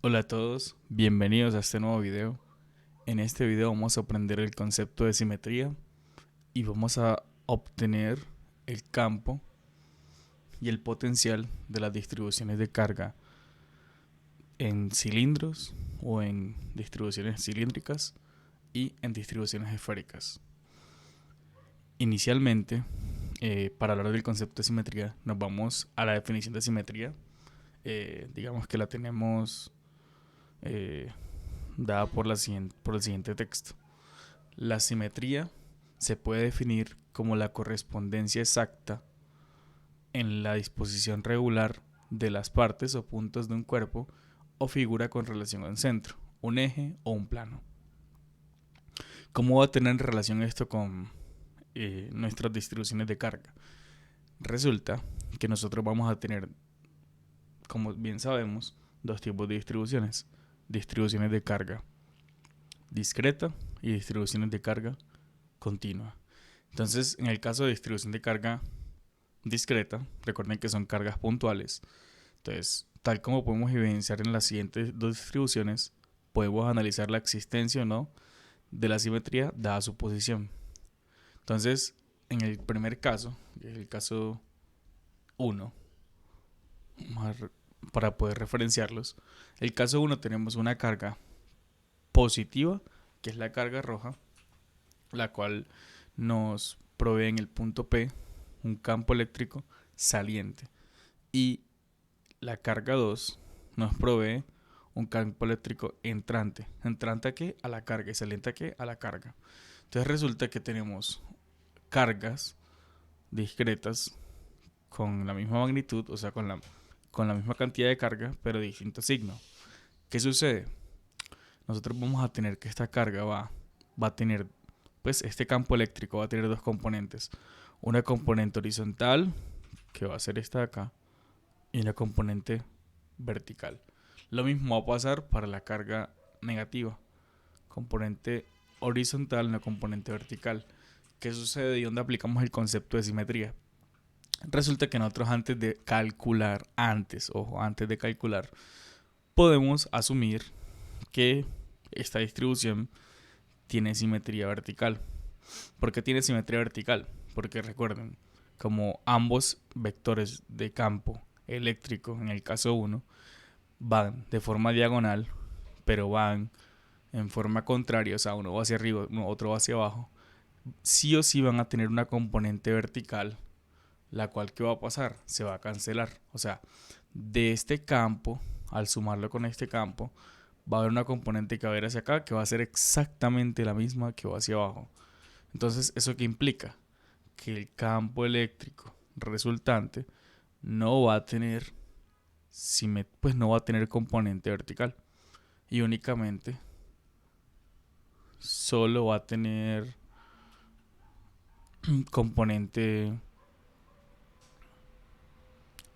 Hola a todos, bienvenidos a este nuevo video. En este video vamos a aprender el concepto de simetría y vamos a obtener el campo y el potencial de las distribuciones de carga en cilindros o en distribuciones cilíndricas y en distribuciones esféricas. Inicialmente, para hablar del concepto de simetría, nos vamos a la definición de simetría. Digamos que la tenemos eh, dada por el siguiente texto. La simetría se puede definir como la correspondencia exacta en la disposición regular de las partes o puntos de un cuerpo o figura con relación a un centro, un eje o un plano. ¿Cómo va a tener relación esto con nuestras distribuciones de carga? Resulta que nosotros vamos a tener, como bien sabemos, dos tipos de distribuciones. Distribuciones de carga discreta y distribuciones de carga continua. Entonces, en el caso de distribución de carga discreta, recuerden que son cargas puntuales. Entonces, tal como podemos evidenciar en las siguientes dos distribuciones, podemos analizar la existencia o no de la simetría dada su posición. Entonces, en el primer caso, el caso 1, para poder referenciarlos, el caso 1 tenemos una carga positiva, que es la carga roja, la cual nos provee en el punto P un campo eléctrico saliente. Y la carga 2 nos provee un campo eléctrico entrante. ¿Entrante a qué? A la carga. ¿Y saliente a qué? A la carga. Entonces resulta que tenemos cargas discretas con la misma magnitud, o sea, con la misma cantidad de carga, pero de distinto signo. ¿Qué sucede? Nosotros vamos a tener que esta carga va a tener, pues este campo eléctrico va a tener dos componentes. Una componente horizontal, que va a ser esta de acá, y una componente vertical. Lo mismo va a pasar para la carga negativa. Componente horizontal, una componente vertical. ¿Qué sucede y dónde aplicamos el concepto de simetría? Resulta que nosotros antes de calcular, antes de calcular, podemos asumir que esta distribución tiene simetría vertical. ¿Por qué tiene simetría vertical? Porque recuerden, como ambos vectores de campo eléctrico, en el caso 1, van de forma diagonal, pero van en forma contraria, o sea, uno va hacia arriba, otro va hacia abajo, sí o sí van a tener una componente vertical, la cual, ¿qué va a pasar? Se va a cancelar. O sea, de este campo, al sumarlo con este campo, va a haber una componente que va a ir hacia acá, que va a ser exactamente la misma que va hacia abajo. Entonces, ¿eso qué implica? Que el campo eléctrico resultante no va a tener, pues no va a tener componente vertical y únicamente solo va a tener componente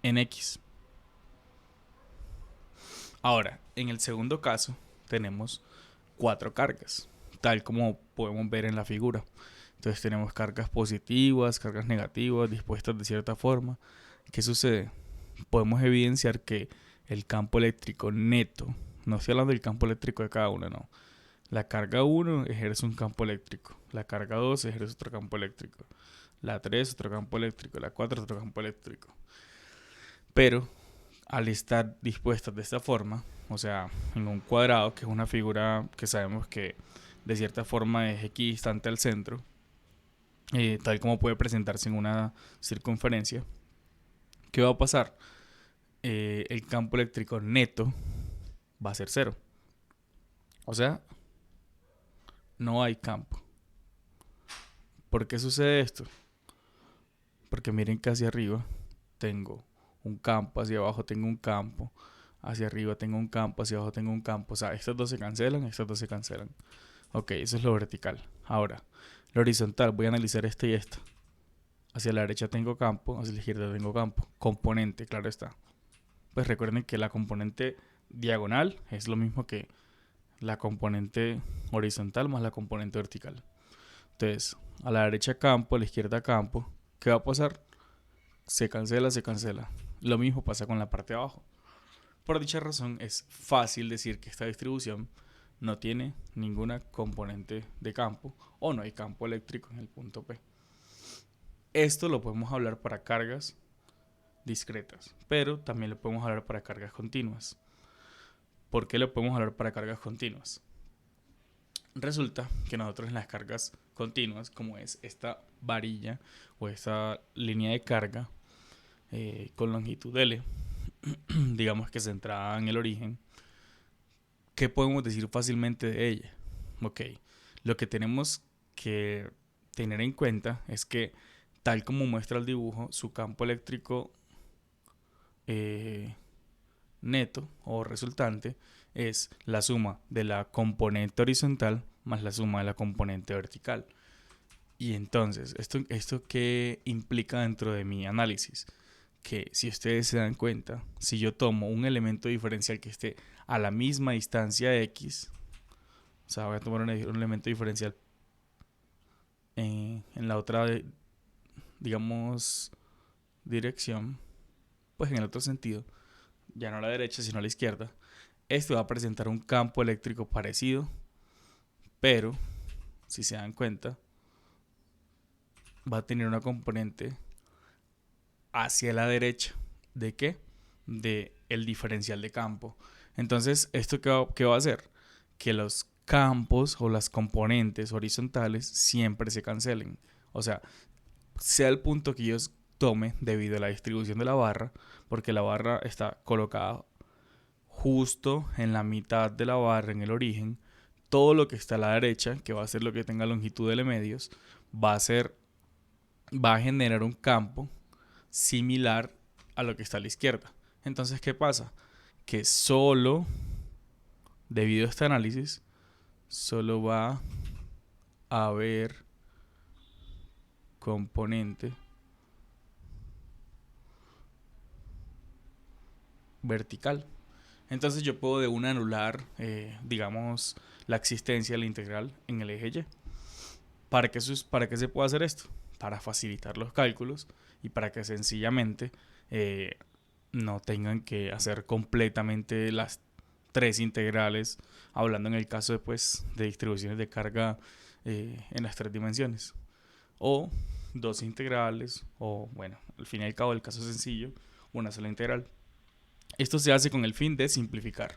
en X. Ahora, en el segundo caso tenemos cuatro cargas, tal como podemos ver en la figura. Entonces tenemos cargas positivas, cargas negativas, dispuestas de cierta forma. ¿Qué sucede? Podemos evidenciar que el campo eléctrico neto, no estoy hablando del campo eléctrico de cada una, no. La carga 1 ejerce un campo eléctrico, la carga 2 ejerce otro campo eléctrico, la 3 otro campo eléctrico, la 4 otro campo eléctrico. Pero al estar dispuestas de esta forma, o sea, en un cuadrado, que es una figura que sabemos que de cierta forma es equidistante al centro, tal como puede presentarse en una circunferencia, ¿qué va a pasar? El campo eléctrico neto va a ser cero. O sea, no hay campo. ¿Por qué sucede esto? Porque miren que hacia arriba tengo un campo, hacia abajo tengo un campo, hacia arriba tengo un campo, hacia abajo tengo un campo. O sea, estos dos se cancelan, estos dos se cancelan. Ok, eso es lo vertical. Ahora, lo horizontal, voy a analizar este y esto. Hacia la derecha tengo campo, hacia la izquierda tengo campo. Componente, claro está. Pues recuerden que la componente diagonal es lo mismo que la componente horizontal más la componente vertical. Entonces, a la derecha campo, a la izquierda campo. ¿Qué va a pasar? Se cancela, se cancela. Lo mismo pasa con la parte de abajo. Por dicha razón es fácil decir que esta distribución no tiene ninguna componente de campo o no hay campo eléctrico en el punto P. Esto lo podemos hablar para cargas discretas, pero también lo podemos hablar para cargas continuas. ¿Por qué lo podemos hablar para cargas continuas? Resulta que nosotros en las cargas continuas, como es esta varilla o esta línea de carga con longitud L, digamos que centrada en el origen, ¿qué podemos decir fácilmente de ella? Ok, lo que tenemos que tener en cuenta es que, tal como muestra el dibujo, su campo eléctrico neto o resultante es la suma de la componente horizontal más la suma de la componente vertical. Y entonces, ¿esto qué implica dentro de mi análisis? Que si ustedes se dan cuenta, si yo tomo un elemento diferencial que esté a la misma distancia X, o sea, voy a tomar un elemento diferencial en la otra, digamos, dirección, pues en el otro sentido, ya no a la derecha, sino a la izquierda, esto va a presentar un campo eléctrico parecido, pero, si se dan cuenta, va a tener una componente hacia la derecha. ¿De qué? De el diferencial de campo. Entonces, ¿esto qué va a hacer? Que los campos o las componentes horizontales siempre se cancelen. O sea el punto que yo tome debido a la distribución de la barra, porque la barra está colocada justo en la mitad de la barra en el origen, todo lo que está a la derecha, que va a ser lo que tenga longitud de L medios, va a generar un campo similar a lo que está a la izquierda. Entonces, ¿qué pasa? Que solo, debido a este análisis, solo va a haber componente vertical. Entonces yo puedo de una anular, digamos, la existencia de la integral en el eje Y. ¿Para qué se puede hacer esto? Para facilitar los cálculos y para que sencillamente no tengan que hacer completamente las tres integrales, hablando en el caso de distribuciones de carga en las tres dimensiones. O dos integrales, o bueno, al fin y al cabo, el caso sencillo, una sola integral. Esto se hace con el fin de simplificar.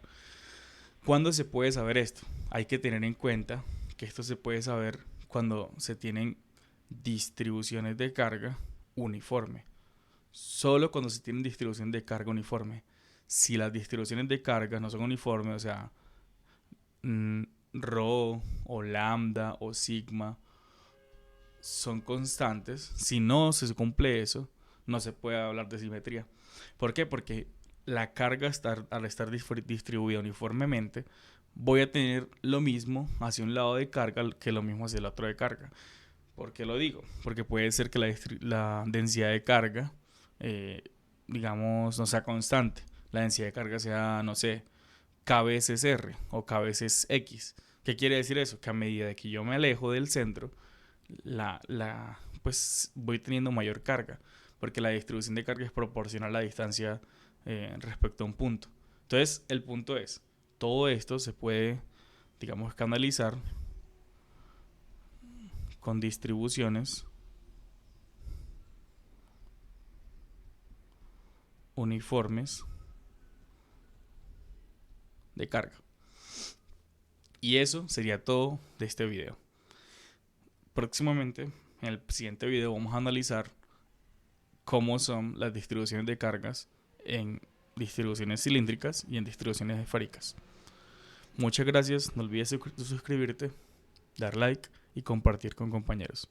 ¿Cuándo se puede saber esto? Hay que tener en cuenta que esto se puede saber cuando se tienen distribuciones de carga uniforme. Solo cuando se tienen distribuciones de carga uniforme. Si las distribuciones de carga no son uniformes, o sea, rho o lambda o sigma son constantes, si no se cumple eso, no se puede hablar de simetría. ¿Por qué? Porque la carga, al estar distribuida uniformemente, voy a tener lo mismo hacia un lado de carga que lo mismo hacia el otro de carga. ¿Por qué lo digo? Porque puede ser que la densidad de carga, digamos, no sea constante. La densidad de carga sea, no sé, K veces R o K veces X. ¿Qué quiere decir eso? Que a medida de que yo me alejo del centro, pues voy teniendo mayor carga, porque la distribución de carga es proporcional a la distancia respecto a un punto. Entonces, el punto es, todo esto se puede, digamos, canalizar con distribuciones uniformes de carga. Y eso sería todo de este video. Próximamente, en el siguiente video, vamos a analizar cómo son las distribuciones de cargas en distribuciones cilíndricas y en distribuciones esféricas. Muchas gracias, no olvides suscribirte, dar like y compartir con compañeros.